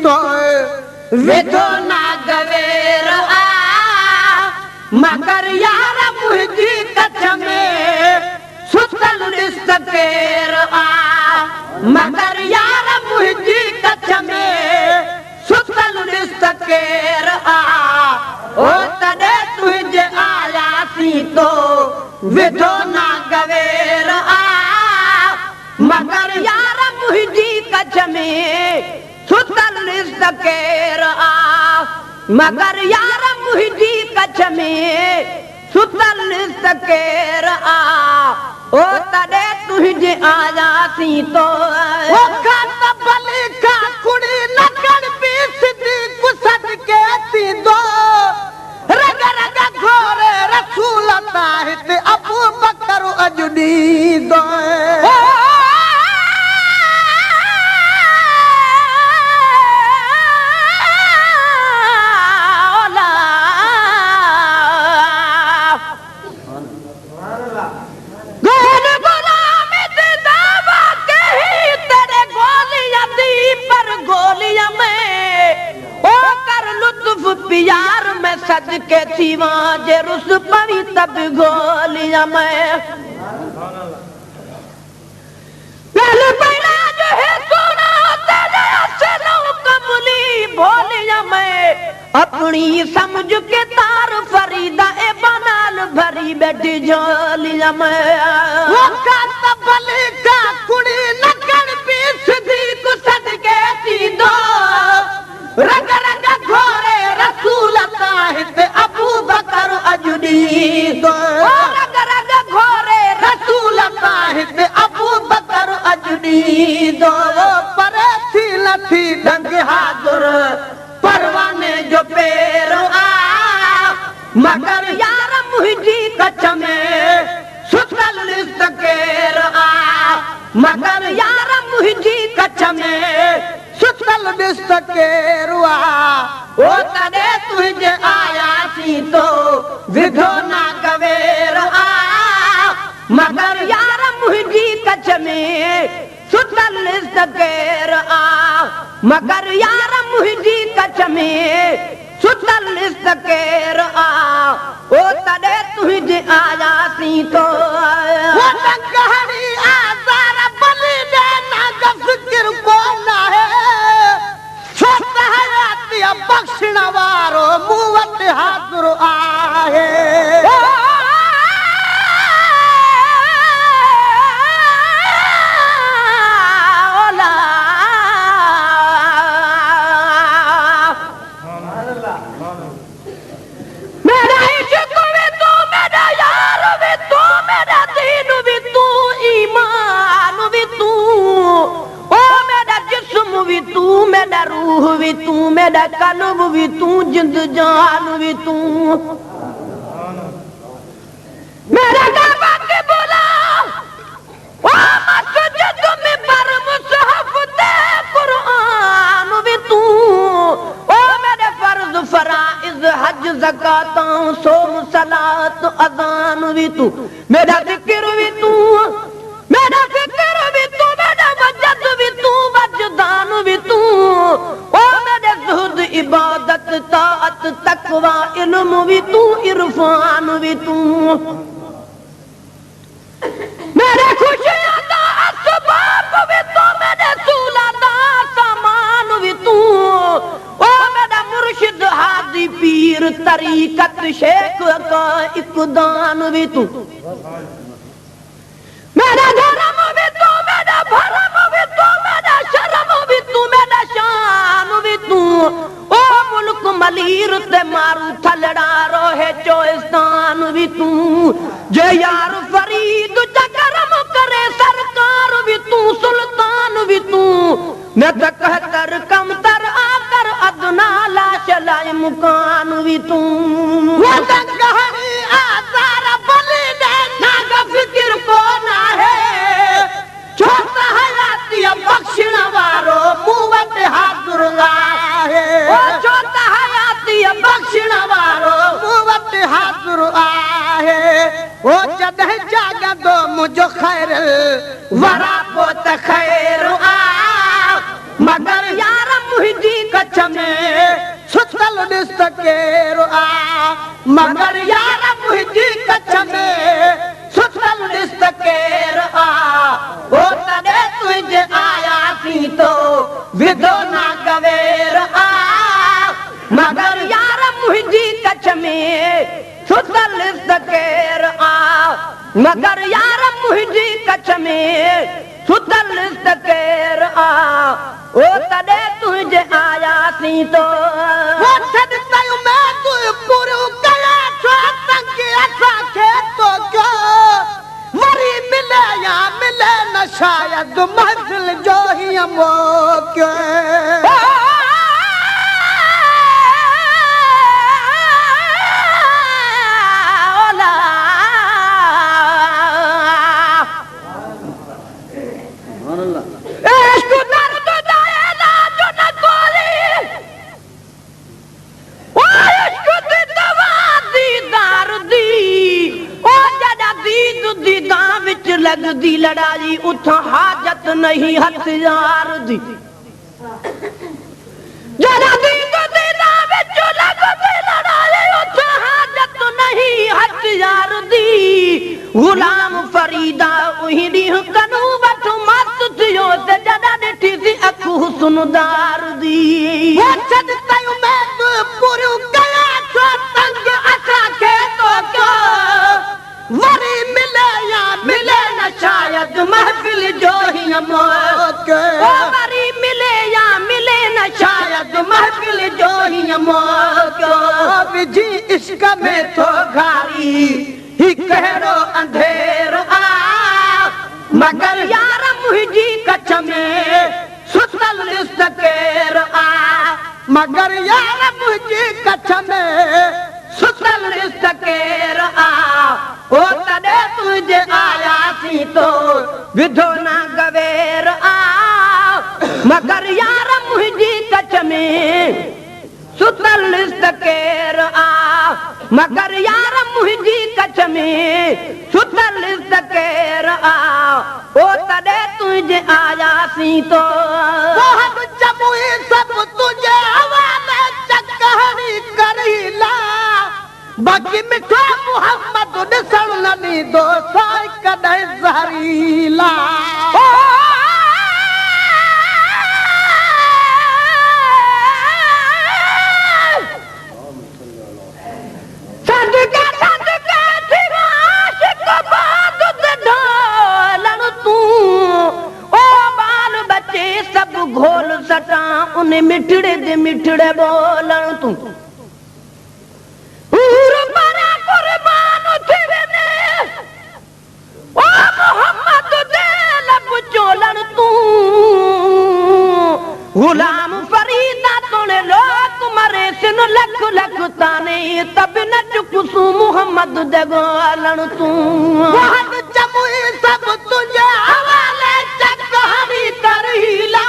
तो विधो ना गवेर आ मगर यार मुझी कच्छ में सुतल रिश्तेर आ मगर यार मुझी कच्छ में सुतल रिश्तेर आ ओ तड़े तुझे आया सी तो विधो ना गवेर आ मगर यार मुझी कच्छ में सुतल रिश्तेर आ मगर यार मुझी कच्छ में सुतल रिश्तेर आ ओ तड़े तुझे आया सी तो ओ खत बलि का कुड़ी नकड़ पीस दी कुसद के सी दो रग रग घोरे रसूल ताहित अबू बकर अजुदी दो प्यार में सज के थीवा जे रुस पवी तब गोलिया में पहले पहला जो है सोना तेरे असलों कमली भोलिया में अपनी समझ के तार फरीदा ए बनाल भरी बैठी झोलिया में वो का बलि का कुड़ी नकड़ पीस दी कुसद के सी दो रग रग घोरे रसूल ताहित अबू बकर अजुदी दो रग रग घोरे रसूल ताहित अबू बकर अजुदी दो पर थी लथी डंग हाजुर परवाने जो पेर आ मगर यार मुझी कच्छ में सुतल रिश्तेर आ मगर यार मुझी कच्छ में सुतल रिश्तेर आ ओ तड़े तुझे आया सी तो विधो ना गवेर आ मगर यार मुझी कच्छ में सुतल रिश्तेर आ मगर यार मुझी कच्छ में सुतल रिश्तेर आ ओ तड़े तुझे आया सी तो वो गहरी आजार बलि देना का फिक्र को ना है बख्शण वारो मूं वटि हाज़ुर आहे मेरा इश्क भी तू मेरा यार भी तू मेरा दीन भी तू ईमान भी तू ओ मेरा जिस्म भी तू मेरा रूह भी तू मेरा कल्ब भी तू जिंद जान भी तू मेरा काबा के बोला ओ मस्जिद में पर मुसहफ ते कुरान भी तू ओ मेरे फर्ज फराइज हज ज़कात सोम सलात अज़ान भी तू मेरा जिक्र भी तू मेरा फिक्र भी तू मेरा वजद भी तू वजदान भी तू ओ मेरे ज़ुहद इबादत ताअत तकवा इल्म भी तू इरफान भी तू मेरे खुशियां दा असबाब भी तू मेरे सूला दा सामान भी तू ओ मेरा मुर्शिद हादी पीर तरीकत शेख का इक़दान भी तू मेरा धर्म भी तू मेरा भरम भी तू मेरा शर्म भी तू मेरा शान भी तू ओ मुल्क मलीर ते मारू थलड़ा रोहे चोइस्तान भी तू जे यार फरीद जकरम करे सरकार भी तू सुल्तान भी तू मैं तो कहकर कम तर आकर अदना ला चलाए मुकान भी तू वो गहरी आजार बलि देना का फिक्र को ना है छोटा हयाती बख्शण वारो मूं वटि हाज़ुर आहे ओ छोटा हयाती बख्शण वारो मूं वटि हाज़ुर आहे ओ जॾहिं जाॻंदो मुंहिंजो ख़ैर वरा पोइ त ख़ैर आ मगर यार मुंहिंजी कच्छ में सुतल ॾिस त केरु मगर यार मुंहिंजी कच्छ में सुतल ॾिस त केरु ओ तॾहिं तुंहिंजे आयासीं तो विधो ना गवेर मगर यार मुंहिंजी कच्छ में सुतल ॾिस त केरु मगर यार मुंहिंजी कच्छ में सुतल ॾिस त केरु ओ तॾहिं तुंहिंजे आयासीं तो वरी मिले या मिले न शायद महफ़िल जो ही मौक़ो लगदी लड़ाई उठ हाजत नहीं हथियार दी जरा दीद दीदा विच लगदी लड़ाई उठ हाजत नहीं हथियार दी गुलाम फरीदा उही ॾींहुं कनू वठ मस्त थियो ते जॾा ॾिठी सी अखु हुस्नदार दी छॾ तयूं मैं पूरियूं कया छो तंग असांखे तो वरी मिले या मिले न शायद महफिल जो ही मौक़ो वरी मिले या मिले न शायद महफिल जो ही मौक़ो विझी इश्क में तो घारी ही कहिड़ो अंधेर मगर यार मुंहिंजी कच्छ में सुतल ॾिस त केरु मगर यार मुंहिंजी कच्छ में सुतल ॾिस त केरु ओ तॾहिं तुंहिंजे आयासीं तो विधो ना गवेर मगर यार मुंहिंजी कच्छ में सुतल ॾिस त केरु मगर यार मुंहिंजी कच्छ में सुतल ॾिस त केरु ओ तॾहिं तुंहिंजे आयासीं तो सभु तुंहिंजे हवा में चकहरी करीला बाक़ी मिठो मोहम्मद ॾिसण न ॾींदो साईं कॾहिं ज़हरीला सब घोल सटा उन मिठड़े दे मिठड़े बोलण तू गुलाम फरीदा तोड़े लोक मरे सिन लख लख ताने तब न चुकसू मोहम्मद दे गोलण तू बहुत जमुई सब तुझे हवाले चकहरी करहीला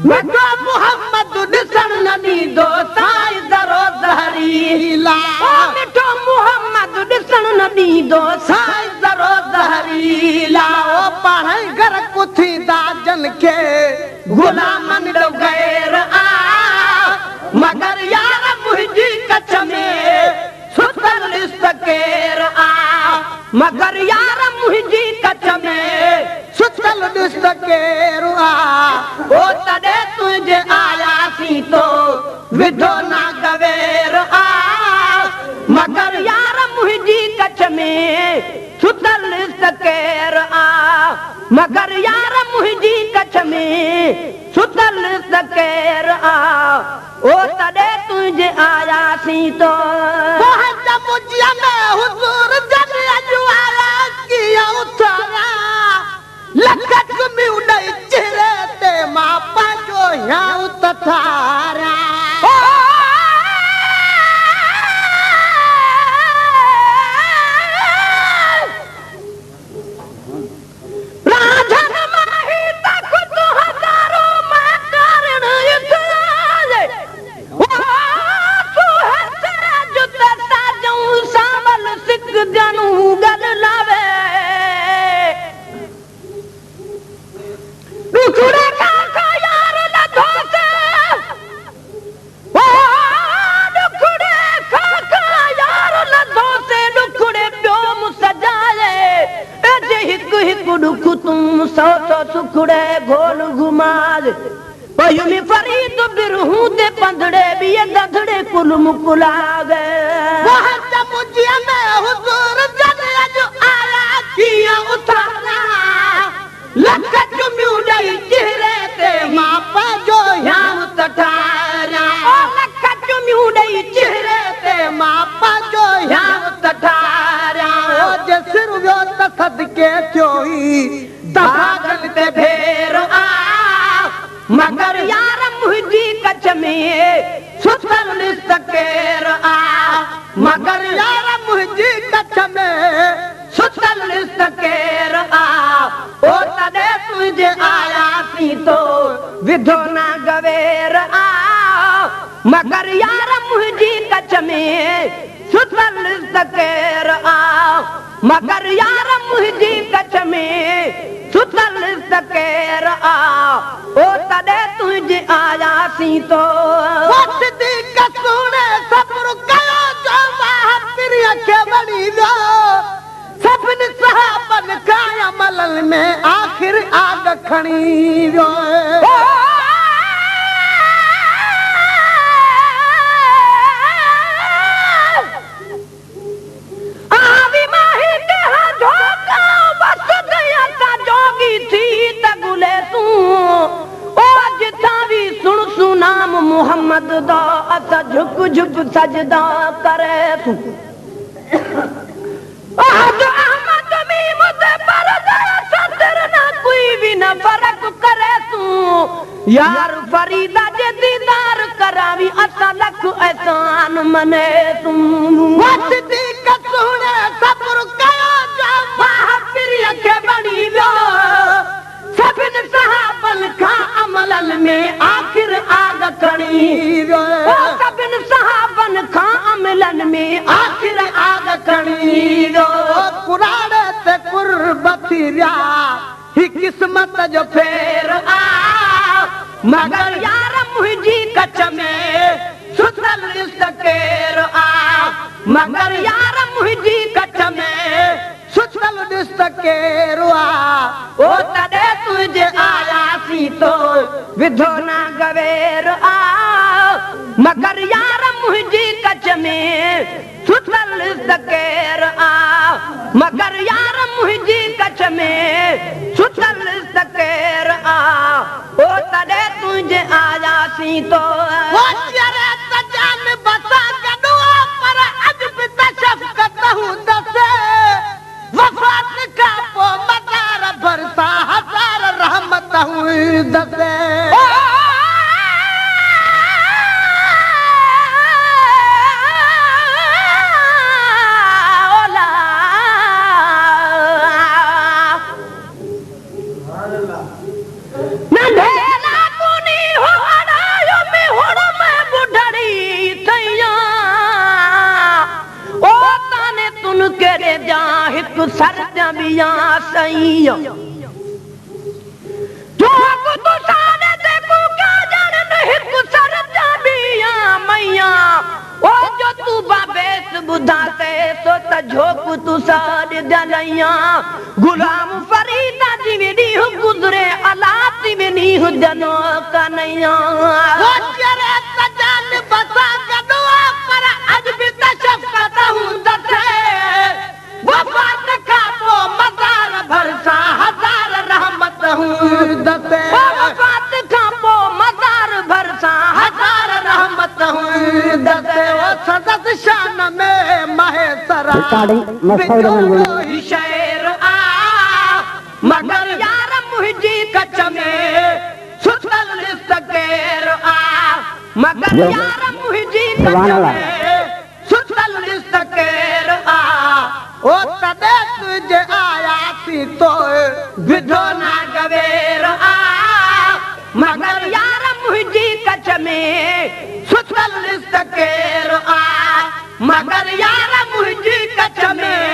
मको मोहम्मद ॾिसण न ॾींदो साईं दरो ज़हरीला ओ मिठो मोहम्मद ॾिसण न ॾींदो साईं दरो ज़हरीला ओ पाणे घर कुथीदा जन खे गुलामन ॾो गैर मगर यार मुंहिंजी कच्छ में सुतल ॾिस त केरु मगर यार मुंहिंजी कच्छ में सुतल ॾिस त केरु ओ तॾहिं तुंहिंजे आयासीं तो विधो ना गवेर मगर यार मुंहिंजी कच्छ में सुतल ॾिस त केरु मगर यार मुंहिंजी कच्छ में सुतल ॾिस त केरु ओ तॾहिं तुंहिंजे आयासीं तो मुझिया में हुजूर जन अजवारा कीअं उथारा लखत में उॾई चेहरे ते मां पंहिंजो हियां तथारा यार बिरहूं दे पंधड़े भी ये गधड़े कुल मुकुला गए वहत मुझे में हुजूर जन अज आया किया उतारा लख चुम्यू दई चेहरे ते मापा जो याम तठारा ओ लख चुम्यू दई चेहरे ते मापा जो याम तठारा ओ जे सिर वियो त सदके थोई दागन ते भेर आ मगर यार मुझी कच में सुतल निस्तकेर आ मगर यार मुझी कच में सुतल निस्तकेर आ ओ तदे तुझे आया सी तो विधो ना गवेर आ मगर यार मुझी कच में सुतल निस्तकेर आ मगर यार मुझी कच में सुतल निस्तकेर आ ओ तदे तुझे आया सी तो वक्ति कसुने सब्र कयो जो प्रिय के बड़ी दो सभिन सहाबन काया मलल में आखिर आग खणी वियो आवी माही के धोखा बस गया ता जोगी थी तगुले तू ओ जिथा भी सुन सुनाम मोहम्मद दा असा झुक झुक सजदा करे तू आज अहमद मी मुझे पर दया सतर ना कोई भी न फर्क करे तू यार फरीदा जे दीदार करावी असा लख एहसान मने तू वक्ति कसुने सब्र कयो जो वाह प्रिय के बणी वियो सभिन सहाबन खां अमलन में आखिर आग खणी वियो सभिन सहाबन खां अमलन में आखिर आग खणी वियो कुराड़े ते कुर्बती रिया ही किस्मत जो फेर आ मगर यार मुझी कच में सुतल निस्तकेर आ मगर यार मुझी कच में सुतल निस्तकेर आ ओ तदे तुझे आया सी तो विधो ना गवेर आ मगर यार मुझी कच में सुतल निस्तकेर आ मगर यार मुझी कच में सुतल निस्तकेर आ ओ तदे तुझे आया सी तो वो चरे तजान बसा गदुआ पर अज भी तशफकत हूं दसे वफात का पो मदार भरसा हजार रहमत हूं दसे सरजा बिया सही जो तो साने देखो क्या जाने नहीं को सरजा बिया मैया ओ जो तू बाबेस बुधाते तो तझोक तू साद दलैया गुलाम फरीदा जीवनी हो गुजरे अलाती में नहीं हो जनो कन्हैया वो तेरे सजान बसा गदुआ पर आज भी तशफकत हूं दसे वफात का वो मदार भरसा हजार रहमत हूं दसे वफात का वो मदार भरसा हजार रहमत हूं दसे वो सदत शान में महेसरा शेर आ मगर यार मुझी कच में सुतल निस्तकेर आ मगर यार मुझी कच में सुतल निस्तकेर आ ओ तदे तुझे आया सी तो विधो ना गवेर आ मगर यार मुझी कच में सुतल निस्तकेर आ मगर यार मुझी कच में